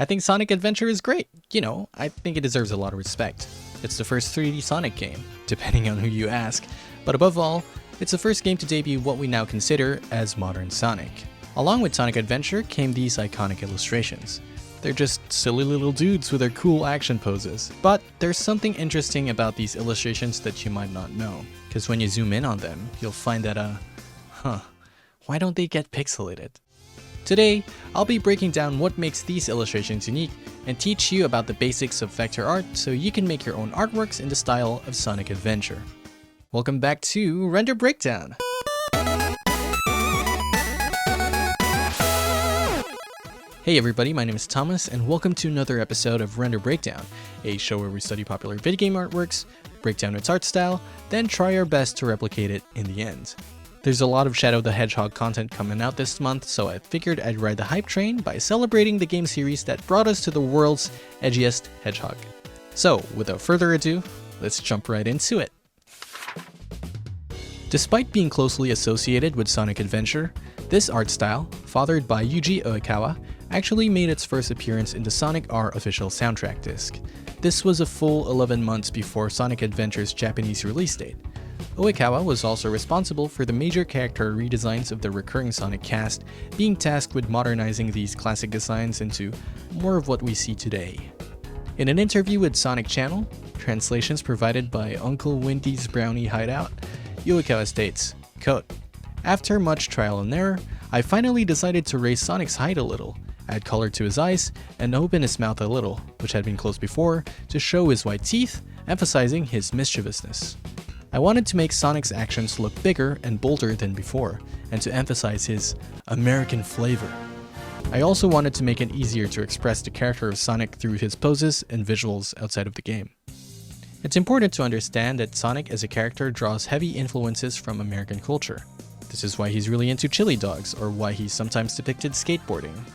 I think Sonic Adventure is great. You know, I think it deserves a lot of respect. It's the first 3D Sonic game, depending on who you ask, but above all, it's the first game to debut what we now consider as modern Sonic. Along with Sonic Adventure came these iconic illustrations. They're just silly little dudes with their cool action poses. But there's something interesting about these illustrations that you might not know, because when you zoom in on them, you'll find that why don't they get pixelated? Today, I'll be breaking down what makes these illustrations unique and teach you about the basics of vector art so you can make your own artworks in the style of Sonic Adventure. Welcome back to Render Breakdown! Hey everybody, my name is Thomas and welcome to another episode of Render Breakdown, a show where we study popular video game artworks, break down its art style, then try our best to replicate it in the end. There's a lot of Shadow the Hedgehog content coming out this month, so I figured I'd ride the hype train by celebrating the game series that brought us to the world's edgiest hedgehog. So, without further ado, let's jump right into it. Despite being closely associated with Sonic Adventure, this art style, fathered by Yuji Uekawa, actually made its first appearance in the Sonic R official soundtrack disc. This was a full 11 months before Sonic Adventure's Japanese release date. Uekawa was also responsible for the major character redesigns of the recurring Sonic cast, being tasked with modernizing these classic designs into more of what we see today. In an interview with Sonic Channel, translations provided by Uncle Windy's Brownie Hideout, Uekawa states, quote, "After much trial and error, I finally decided to raise Sonic's height a little, add color to his eyes, and open his mouth a little, which had been closed before, to show his white teeth, emphasizing his mischievousness. I wanted to make Sonic's actions look bigger and bolder than before, and to emphasize his American flavor. I also wanted to make it easier to express the character of Sonic through his poses and visuals outside of the game." It's important to understand that Sonic as a character draws heavy influences from American culture. This is why he's really into chili dogs, or why he's sometimes depicted skateboarding.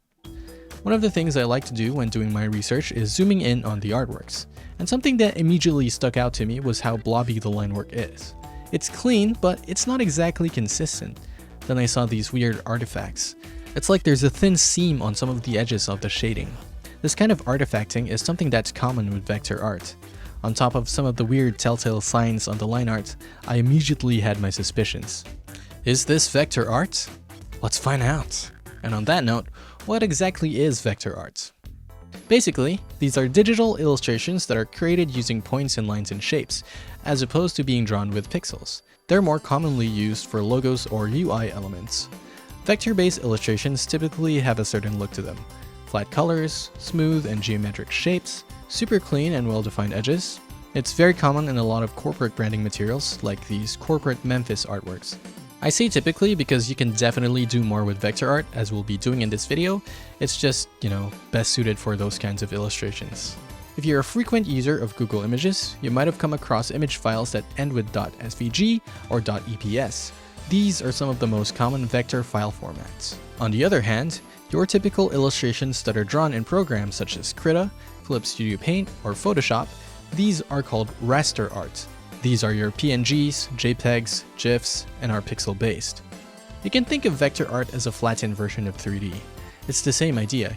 One of the things I like to do when doing my research is zooming in on the artworks, and something that immediately stuck out to me was how blobby the line work is. It's clean, but it's not exactly consistent. Then I saw these weird artifacts. It's like there's a thin seam on some of the edges of the shading. This kind of artifacting is something that's common with vector art. On top of some of the weird telltale signs on the line art, I immediately had my suspicions. Is this vector art? Let's find out. And on that note, what exactly is vector art? Basically, these are digital illustrations that are created using points and lines and shapes, as opposed to being drawn with pixels. They're more commonly used for logos or UI elements. Vector-based illustrations typically have a certain look to them. Flat colors, smooth and geometric shapes, super clean and well-defined edges. It's very common in a lot of corporate branding materials, like these corporate Memphis artworks. I say typically because you can definitely do more with vector art, as we'll be doing in this video. It's just, best suited for those kinds of illustrations. If you're a frequent user of Google Images, you might have come across image files that end with .svg or .eps. These are some of the most common vector file formats. On the other hand, your typical illustrations that are drawn in programs such as Krita, Clip Studio Paint, or Photoshop, these are called raster art. These are your PNGs, JPEGs, GIFs, and are pixel-based. You can think of vector art as a flattened version of 3D. It's the same idea,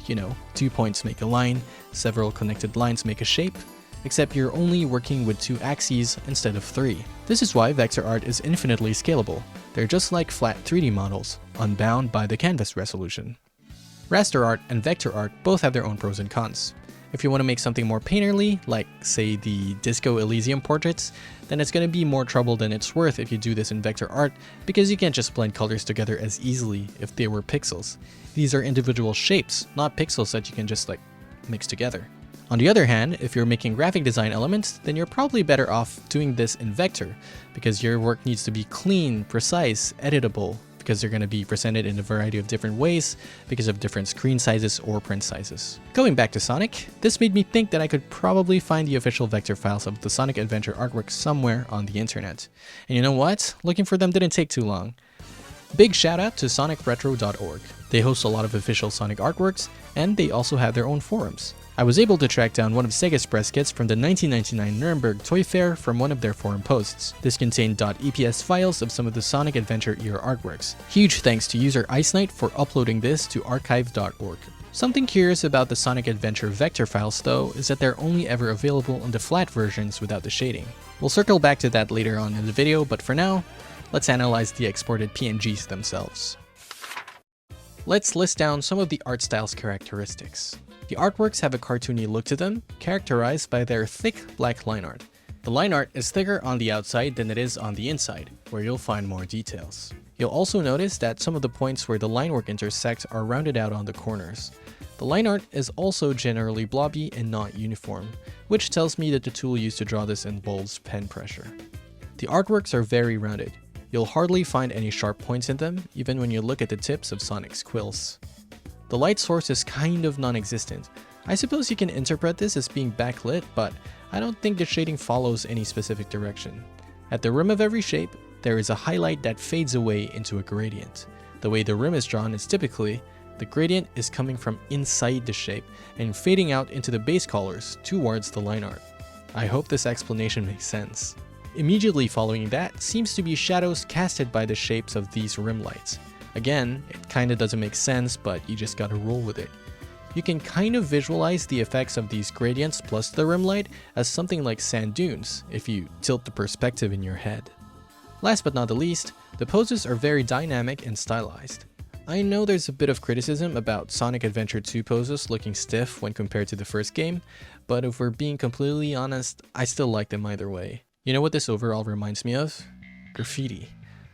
2 points make a line, several connected lines make a shape, except you're only working with 2 axes instead of 3. This is why vector art is infinitely scalable. They're just like flat 3D models, unbound by the canvas resolution. Raster art and vector art both have their own pros and cons. If you want to make something more painterly, like say the Disco Elysium portraits, then it's going to be more trouble than it's worth if you do this in vector art, because you can't just blend colors together as easily if they were pixels. These are individual shapes, not pixels that you can just mix together. On the other hand, if you're making graphic design elements, then you're probably better off doing this in vector, because your work needs to be clean, precise, editable, because they're going to be presented in a variety of different ways because of different screen sizes or print sizes. Going back to Sonic, this made me think that I could probably find the official vector files of the Sonic Adventure artwork somewhere on the internet. And you know what? Looking for them didn't take too long. Big shout out to sonicretro.org. They host a lot of official Sonic artworks, and they also have their own forums. I was able to track down one of Sega's Presskits from the 1999 Nürnberg Toy Fair from one of their forum posts. This contained .eps files of some of the Sonic Adventure era artworks. Huge thanks to user Ice Knight for uploading this to archive.org. Something curious about the Sonic Adventure vector files though is that they're only ever available in the flat versions without the shading. We'll circle back to that later on in the video, but for now, let's analyze the exported PNGs themselves. Let's list down some of the art style's characteristics. The artworks have a cartoony look to them, characterized by their thick black line art. The line art is thicker on the outside than it is on the inside, where you'll find more details. You'll also notice that some of the points where the line work intersects are rounded out on the corners. The line art is also generally blobby and not uniform, which tells me that the tool used to draw this involves pen pressure. The artworks are very rounded. You'll hardly find any sharp points in them, even when you look at the tips of Sonic's quills. The light source is kind of non-existent. I suppose you can interpret this as being backlit, but I don't think the shading follows any specific direction. At the rim of every shape, there is a highlight that fades away into a gradient. The way the rim is drawn is typically, the gradient is coming from inside the shape and fading out into the base colors towards the line art. I hope this explanation makes sense. Immediately following that seems to be shadows casted by the shapes of these rim lights. Again, it kinda doesn't make sense, but you just gotta roll with it. You can kind of visualize the effects of these gradients plus the rim light as something like sand dunes if you tilt the perspective in your head. Last but not the least, the poses are very dynamic and stylized. I know there's a bit of criticism about Sonic Adventure 2 poses looking stiff when compared to the first game, but if we're being completely honest, I still like them either way. You know what this overall reminds me of? Graffiti.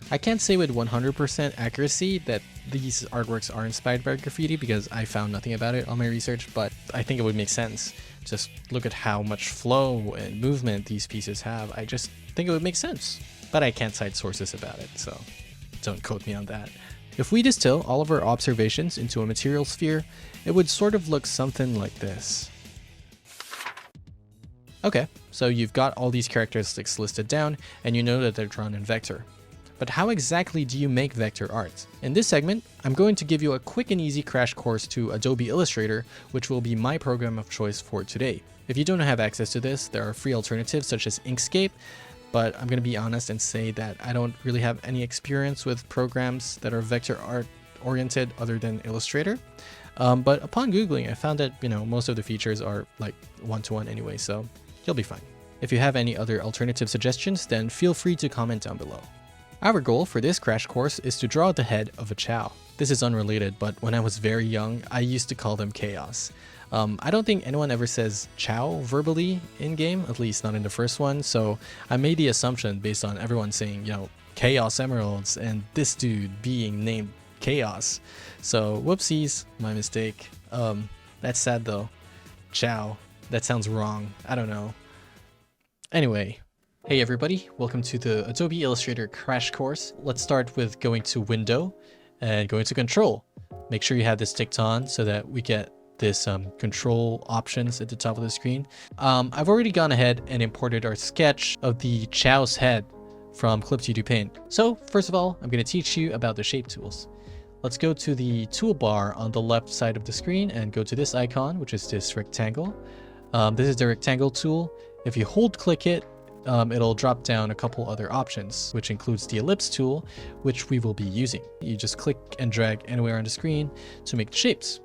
I can't say with 100% accuracy that these artworks are inspired by graffiti because I found nothing about it on my research, but I think it would make sense. Just look at how much flow and movement these pieces have. I just think it would make sense. But I can't cite sources about it, so don't quote me on that. If we distill all of our observations into a material sphere, it would sort of look something like this. Okay, so you've got all these characteristics listed down, and you know that they're drawn in vector. But how exactly do you make vector art? In this segment, I'm going to give you a quick and easy crash course to Adobe Illustrator, which will be my program of choice for today. If you don't have access to this, there are free alternatives such as Inkscape, but I'm going to be honest and say that I don't really have any experience with programs that are vector art oriented other than Illustrator. But upon Googling, I found that, most of the features are like one-to-one anyway, so you'll be fine. If you have any other alternative suggestions, then feel free to comment down below. Our goal for this crash course is to draw the head of a Chao. This is unrelated, but when I was very young, I used to call them Chaos. I don't think anyone ever says Chao verbally in-game, at least not in the first one, so I made the assumption based on everyone saying, Chaos Emeralds, and this dude being named Chaos. So, whoopsies, my mistake. That's sad though. Chao. That sounds wrong. I don't know. Anyway. Hey everybody, welcome to the Adobe Illustrator crash course. Let's start with going to Window and going to Control. Make sure you have this ticked on so that we get this control options at the top of the screen. I've already gone ahead and imported our sketch of the Chao's head from Clip2Do Paint. So first of all, I'm going to teach you about the shape tools. Let's go to the toolbar on the left side of the screen and go to this icon, which is this rectangle. This is the rectangle tool. If you hold click it, it'll drop down a couple other options, which includes the ellipse tool, which we will be using. You just click and drag anywhere on the screen to make the shapes.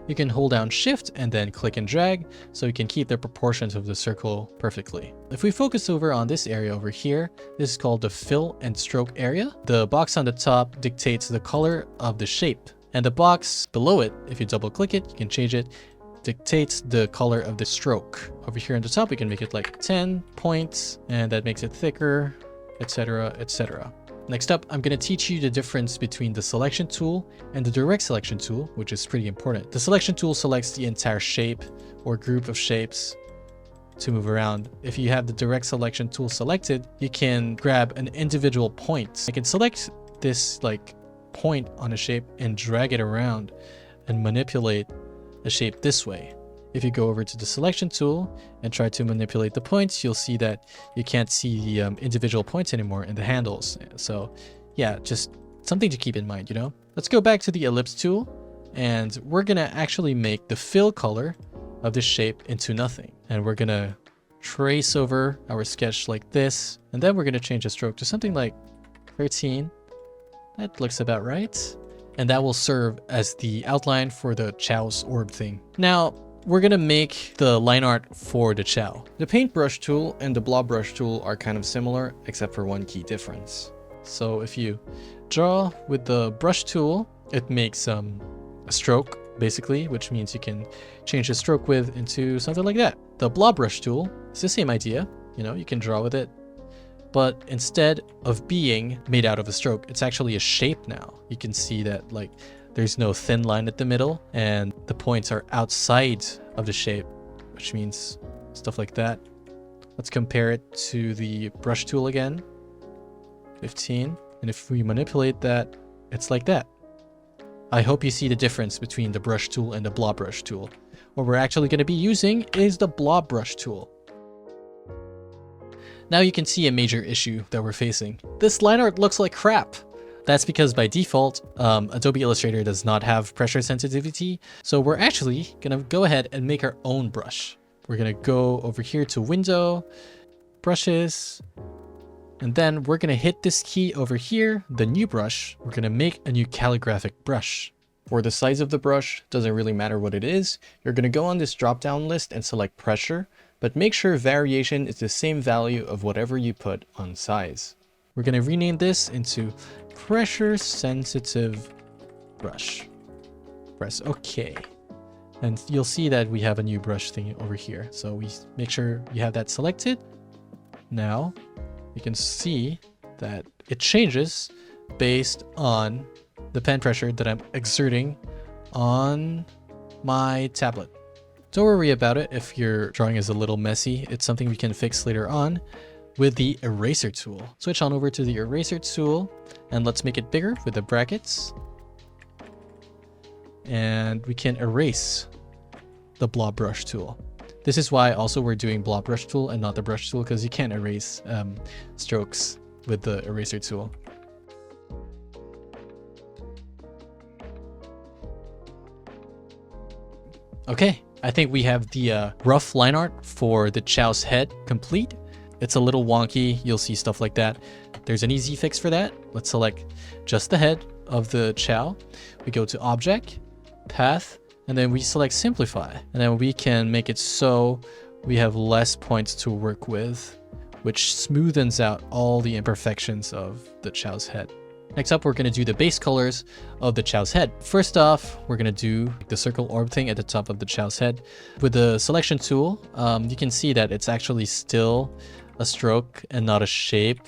You can hold down shift and then click and drag so you can keep the proportions of the circle perfectly. If we focus over on this area over here, this is called the fill and stroke area. The box on the top dictates the color of the shape, and the box below it, if you double click it, you can change it, dictates the color of the stroke. Over here on the top, we can make it like 10 points, and that makes it thicker, etc, etc. Next up, I'm going to teach you the difference between the selection tool and the direct selection tool, which is pretty important. The selection tool selects the entire shape or group of shapes to move around. If you have the direct selection tool selected, you can grab an individual point. You can select this like point on a shape and drag it around and manipulate a shape this way. If you go over to the selection tool and try to manipulate the points, you'll see that you can't see the individual points anymore in the handles. So yeah, just something to keep in mind, Let's go back to the ellipse tool, and we're gonna actually make the fill color of this shape into nothing. And we're gonna trace over our sketch like this, and then we're gonna change the stroke to something like 13. That looks about right. and that will serve as the outline for the Chao's orb thing. Now, we're gonna make the line art for the Chao. The paintbrush tool and the blob brush tool are kind of similar, except for one key difference. So if you draw with the brush tool, it makes a stroke, basically, which means you can change the stroke width into something like that. The blob brush tool is the same idea. You know, you can draw with it, but instead of being made out of a stroke, it's actually a shape now. You can see that like there's no thin line at the middle and the points are outside of the shape, which means stuff like that. Let's compare it to the brush tool again. 15. And if we manipulate that, it's like that. I hope you see the difference between the brush tool and the blob brush tool. What we're actually going to be using is the blob brush tool. Now you can see a major issue that we're facing. This line art looks like crap. That's because by default, Adobe Illustrator does not have pressure sensitivity. So we're actually going to go ahead and make our own brush. We're going to go over here to Window, Brushes, and then we're going to hit this key over here, the new brush. We're going to make a new calligraphic brush. For the size of the brush, doesn't really matter what it is. You're going to go on this drop-down list and select pressure, but make sure variation is the same value of whatever you put on size. We're going to rename this into pressure sensitive brush. Press OK. And you'll see that we have a new brush thing over here. So we make sure you have that selected. Now you can see that it changes based on the pen pressure that I'm exerting on my tablet. Don't worry about it if your drawing is a little messy. It's something we can fix later on with the eraser tool. Switch on over to the eraser tool and let's make it bigger with the brackets. And we can erase the blob brush tool. This is why also we're doing blob brush tool and not the brush tool, because you can't erase strokes with the eraser tool. Okay, I think we have the rough line art for the Chao's head complete. It's a little wonky, you'll see stuff like that. There's an easy fix for that. Let's select just the head of the Chao. We go to Object, Path, and then we select Simplify. And then we can make it so we have less points to work with, which smoothens out all the imperfections of the Chao's head. Next up, we're going to do the base colors of the Chao's head. First off, we're going to do the circle orb thing at the top of the Chao's head. With the selection tool, you can see that it's actually still a stroke and not a shape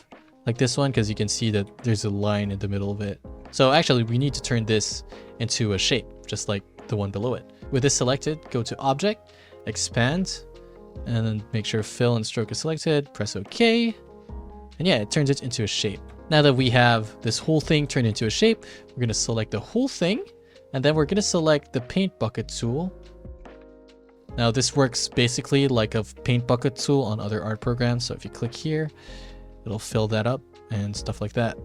like this one, because you can see that there's a line in the middle of it. So actually, we need to turn this into a shape, just like the one below it. With this selected, go to Object, Expand, and then make sure Fill and Stroke is selected, press OK, and yeah, it turns it into a shape. Now that we have this whole thing turned into a shape, we're going to select the whole thing, and then we're going to select the Paint Bucket tool. Now this works basically like a paint bucket tool on other art programs, so if you click here, it'll fill that up and stuff like that.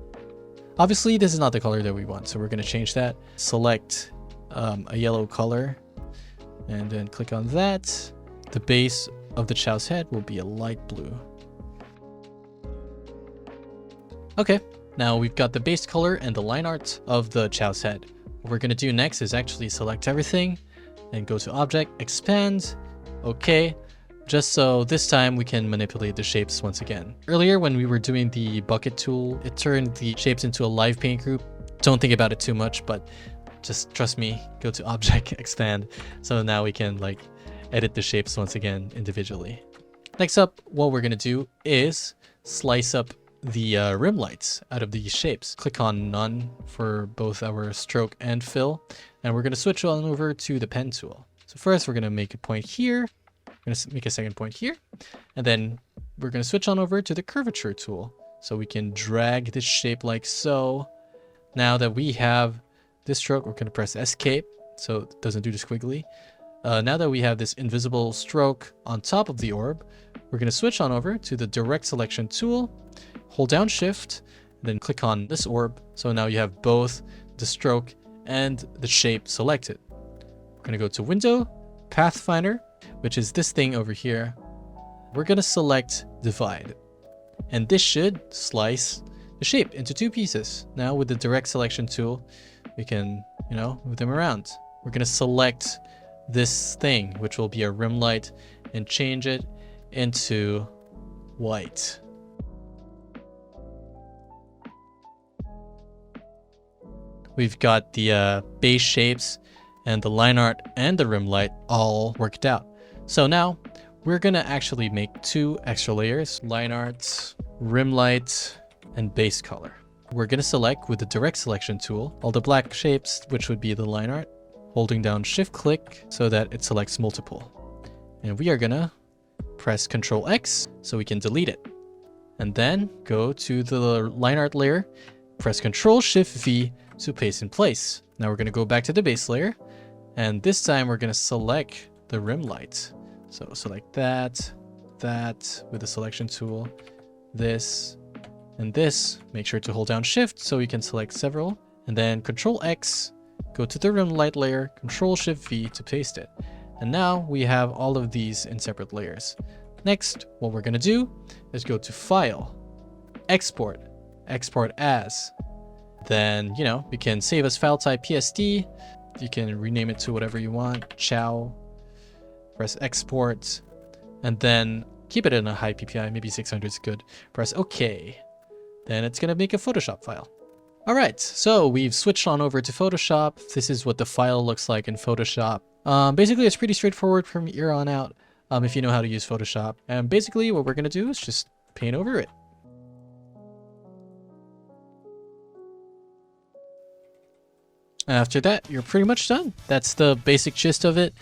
Obviously, this is not the color that we want, so we're going to change that. Select a yellow color, and then click on that. The base of the Chao's head will be a light blue. Okay, now we've got the base color and the line art of the Chao's head. What we're going to do next is actually select everything and go to Object, Expand, OK, just so this time we can manipulate the shapes once again. Earlier when we were doing the bucket tool, it turned the shapes into a live paint group. Don't think about it too much, but just trust me, go to Object, Expand, so now we can like edit the shapes once again individually. Next up, what we're going to do is slice up the rim lights out of these shapes. Click on None for both our stroke and fill, and we're going to switch on over to the pen tool. So first we're going to make a point here, we're going to make a second point here, and then we're going to switch on over to the curvature tool so we can drag this shape like so. Now that we have this stroke, we're going to press Escape so it doesn't do the squiggly. Now that we have this invisible stroke on top of the orb, we're going to switch on over to the Direct Selection tool, hold down Shift, and then click on this orb. So now you have both the stroke and the shape selected. We're going to go to Window, Pathfinder, which is this thing over here. We're going to select Divide. And this should slice the shape into two pieces. Now with the Direct Selection tool, we can, you know, move them around. We're gonna select this thing, which will be a rim light, and change it into white. We've got the base shapes and the line art and the rim light all worked out. So now we're gonna actually make 2 extra layers: line art, rim light, and base color. We're gonna select with the direct selection tool all the black shapes, which would be the line art, holding down shift click so that it selects multiple. And we are gonna press Ctrl X so we can delete it. And then go to the line art layer, press Ctrl Shift V to paste in place. Now we're gonna go back to the base layer, and this time we're gonna select the rim light. So select that with the selection tool, this, and this. Make sure to hold down Shift so you can select several, and then Ctrl X, go to the rim light layer, Ctrl Shift V to paste it. And now we have all of these in separate layers. Next, what we're gonna do is go to File, Export, Export As. Then, you know, we can save as file type PSD. You can rename it to whatever you want, Chao. Press Export, and then keep it in a high PPI, maybe 600 is good. Press OK. Then it's gonna make a Photoshop file. All right, so we've switched on over to Photoshop. This is what the file looks like in Photoshop. Basically, it's pretty straightforward from here on out if you know how to use Photoshop. And basically, what we're gonna do is just paint over it. After that, you're pretty much done. That's the basic gist of it.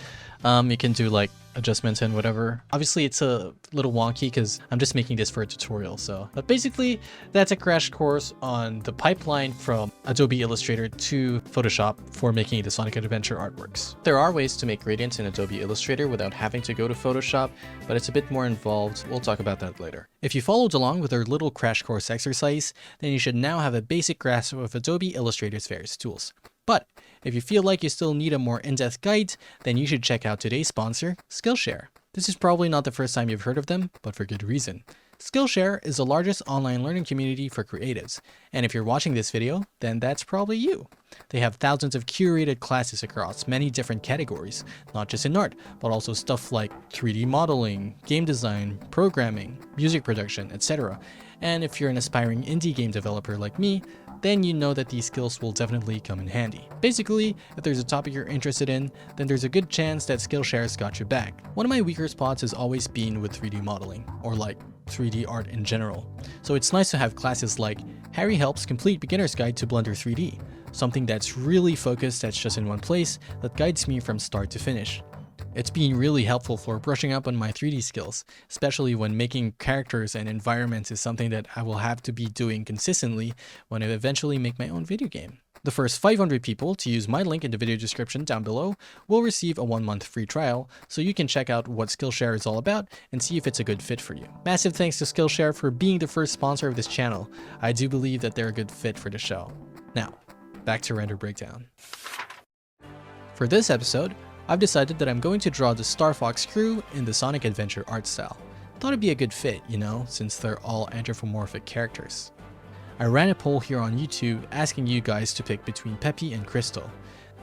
You can do like adjustments and whatever. Obviously, it's a little wonky because I'm just making this for a tutorial. But basically, that's a crash course on the pipeline from Adobe Illustrator to Photoshop for making the Sonic Adventure artworks. There are ways to make gradients in Adobe Illustrator without having to go to Photoshop, but it's a bit more involved. We'll talk about that later. If you followed along with our little crash course exercise, then you should now have a basic grasp of Adobe Illustrator's various tools. But if you feel like you still need a more in-depth guide, then you should check out today's sponsor, Skillshare. This is probably not the first time you've heard of them, but for good reason. Skillshare is the largest online learning community for creatives, and if you're watching this video, then that's probably you. They have thousands of curated classes across many different categories, not just in art, but also stuff like 3D modeling, game design, programming, music production, etc. And if you're an aspiring indie game developer like me, then you know that these skills will definitely come in handy. Basically, if there's a topic you're interested in, then there's a good chance that Skillshare's got your back. One of my weaker spots has always been with 3D modeling, or like 3D art in general. So it's nice to have classes like Harry Helps Complete Beginner's Guide to Blender 3D, something that's really focused, that's just in one place, that guides me from start to finish. It's been really helpful for brushing up on my 3D skills, especially when making characters and environments is something that I will have to be doing consistently when I eventually make my own video game. The first 500 people to use my link in the video description down below will receive a 1-month free trial, so you can check out what Skillshare is all about and see if it's a good fit for you. Massive thanks to Skillshare for being the first sponsor of this channel. I do believe that they're a good fit for the show. Now, back to Render Breakdown. For this episode, I've decided that I'm going to draw the Star Fox crew in the Sonic Adventure art style. Thought it'd be a good fit, you know, since they're all anthropomorphic characters. I ran a poll here on YouTube asking you guys to pick between Peppy and Crystal.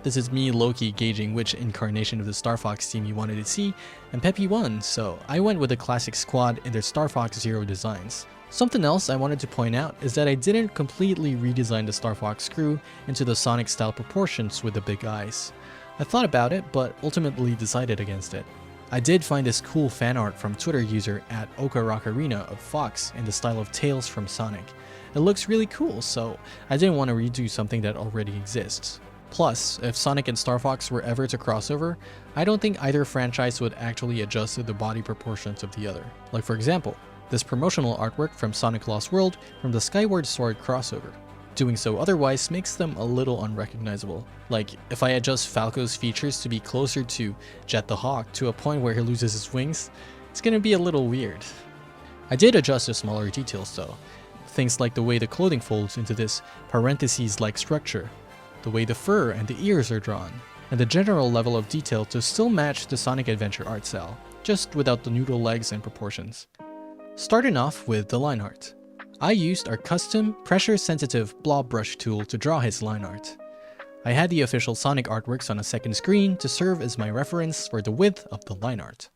This is me low-key gauging which incarnation of the Star Fox team you wanted to see, and Peppy won, so I went with the classic squad in their Star Fox Zero designs. Something else I wanted to point out is that I didn't completely redesign the Star Fox crew into the Sonic style proportions with the big eyes. I thought about it, but ultimately decided against it. I did find this cool fan art from Twitter user @OkaRockarena of Fox in the style of Tails from Sonic. It looks really cool, so I didn't want to redo something that already exists. Plus, if Sonic and Star Fox were ever to cross over, I don't think either franchise would actually adjust to the body proportions of the other. Like for example, this promotional artwork from Sonic Lost World from the Skyward Sword crossover. Doing so otherwise makes them a little unrecognizable. Like, if I adjust Falco's features to be closer to Jet the Hawk to a point where he loses his wings, it's gonna be a little weird. I did adjust the smaller details though. Things like the way the clothing folds into this parentheses-like structure, the way the fur and the ears are drawn, and the general level of detail to still match the Sonic Adventure art style, just without the noodle legs and proportions. Starting off with the line art. I used our custom pressure-sensitive blob brush tool to draw his line art. I had the official Sonic artworks on a second screen to serve as my reference for the width of the line art.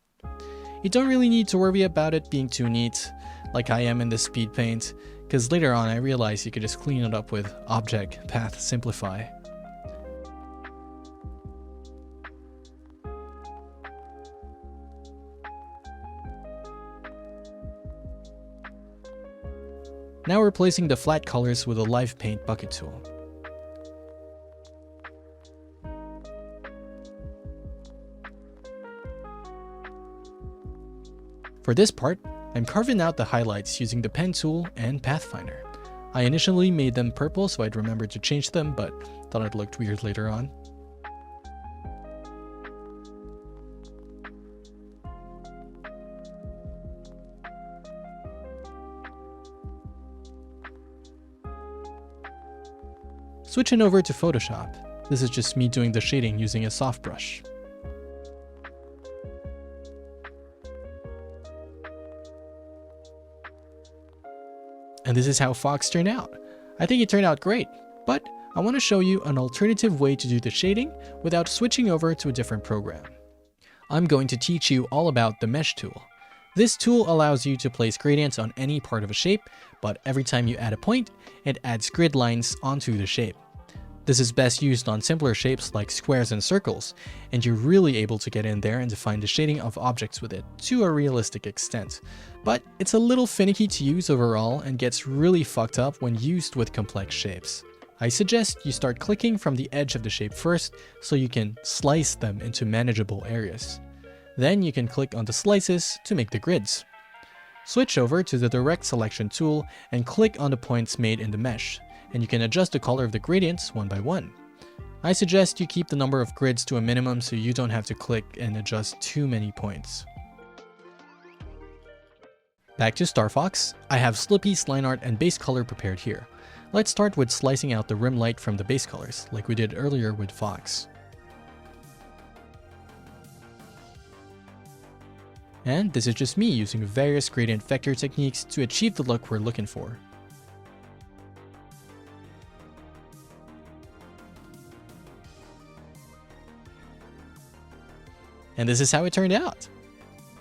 You don't really need to worry about it being too neat, like I am in this speed paint, because later on I realized you could just clean it up with Object Path Simplify. Now replacing the flat colors with a live paint bucket tool. For this part, I'm carving out the highlights using the pen tool and Pathfinder. I initially made them purple so I'd remember to change them, but thought it looked weird later on. Switching over to Photoshop. This is just me doing the shading using a soft brush. And this is how Fox turned out. I think it turned out great, but I want to show you an alternative way to do the shading without switching over to a different program. I'm going to teach you all about the Mesh tool. This tool allows you to place gradients on any part of a shape, but every time you add a point, it adds grid lines onto the shape. This is best used on simpler shapes like squares and circles, and you're really able to get in there and define the shading of objects with it to a realistic extent. But it's a little finicky to use overall and gets really fucked up when used with complex shapes. I suggest you start clicking from the edge of the shape first so you can slice them into manageable areas. Then you can click on the slices to make the grids. Switch over to the direct selection tool and click on the points made in the mesh, and you can adjust the color of the gradients one by one. I suggest you keep the number of grids to a minimum so you don't have to click and adjust too many points. Back to Star Fox, I have Slippy's line art and base color prepared here. Let's start with slicing out the rim light from the base colors, like we did earlier with Fox. And this is just me using various gradient vector techniques to achieve the look we're looking for. And this is how it turned out.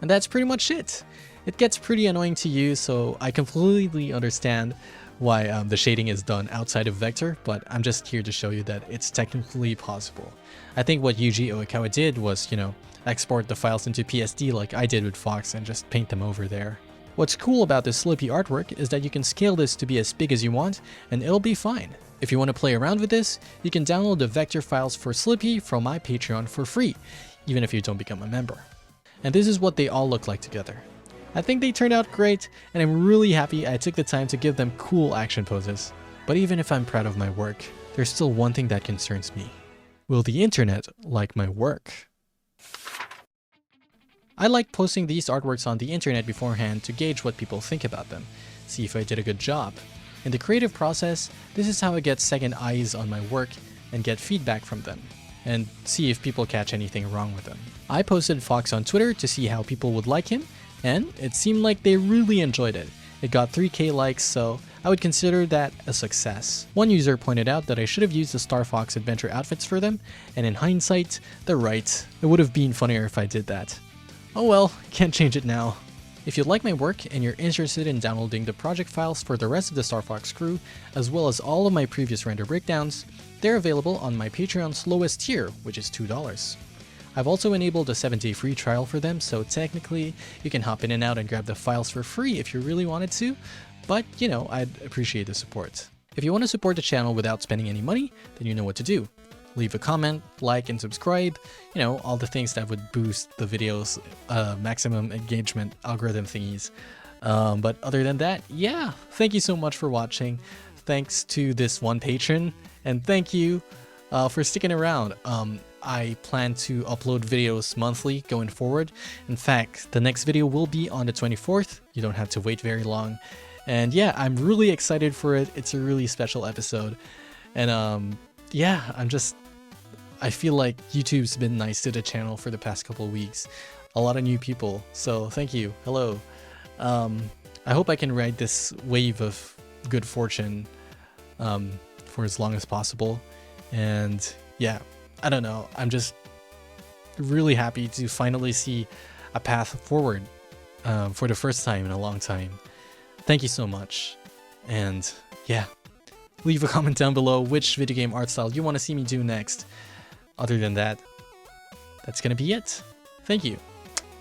And that's pretty much it. It gets pretty annoying to use, so I completely understand why the shading is done outside of vector, but I'm just here to show you that it's technically possible. I think what Yuji Uekawa did was, export the files into PSD like I did with Fox and just paint them over there. What's cool about this Slippy artwork is that you can scale this to be as big as you want, and it'll be fine. If you want to play around with this, you can download the vector files for Slippy from my Patreon for free, even if you don't become a member. And this is what they all look like together. I think they turned out great, and I'm really happy I took the time to give them cool action poses. But even if I'm proud of my work, there's still one thing that concerns me. Will the internet like my work? I like posting these artworks on the internet beforehand to gauge what people think about them, see if I did a good job. In the creative process, this is how I get second eyes on my work and get feedback from them, and see if people catch anything wrong with them. I posted Fox on Twitter to see how people would like him, and it seemed like they really enjoyed it. It got 3K likes, so I would consider that a success. One user pointed out that I should have used the Star Fox adventure outfits for them, and in hindsight, they're right. It would have been funnier if I did that. Oh well, can't change it now. If you like my work and you're interested in downloading the project files for the rest of the Star Fox crew, as well as all of my previous render breakdowns, they're available on my Patreon's lowest tier, which is $2. I've also enabled a 7-day free trial for them, so technically you can hop in and out and grab the files for free if you really wanted to, but I'd appreciate the support. If you want to support the channel without spending any money, then you know what to do. Leave a comment, like, and subscribe, all the things that would boost the video's maximum engagement algorithm thingies. But other than that, yeah, thank you so much for watching. Thanks to this one patron, and thank you for sticking around. I plan to upload videos monthly going forward. In fact, the next video will be on the 24th. You don't have to wait very long. And yeah, I'm really excited for it. It's a really special episode. And yeah, I feel like YouTube's been nice to the channel for the past couple of weeks. A lot of new people, so thank you. Hello. I hope I can ride this wave of good fortune for as long as possible. And yeah, I don't know, I'm just really happy to finally see a path forward for the first time in a long time. Thank you so much. And yeah, leave a comment down below which video game art style you want to see me do next. Other than that, that's gonna be it. Thank you.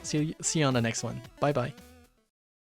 See you on the next one. Bye bye.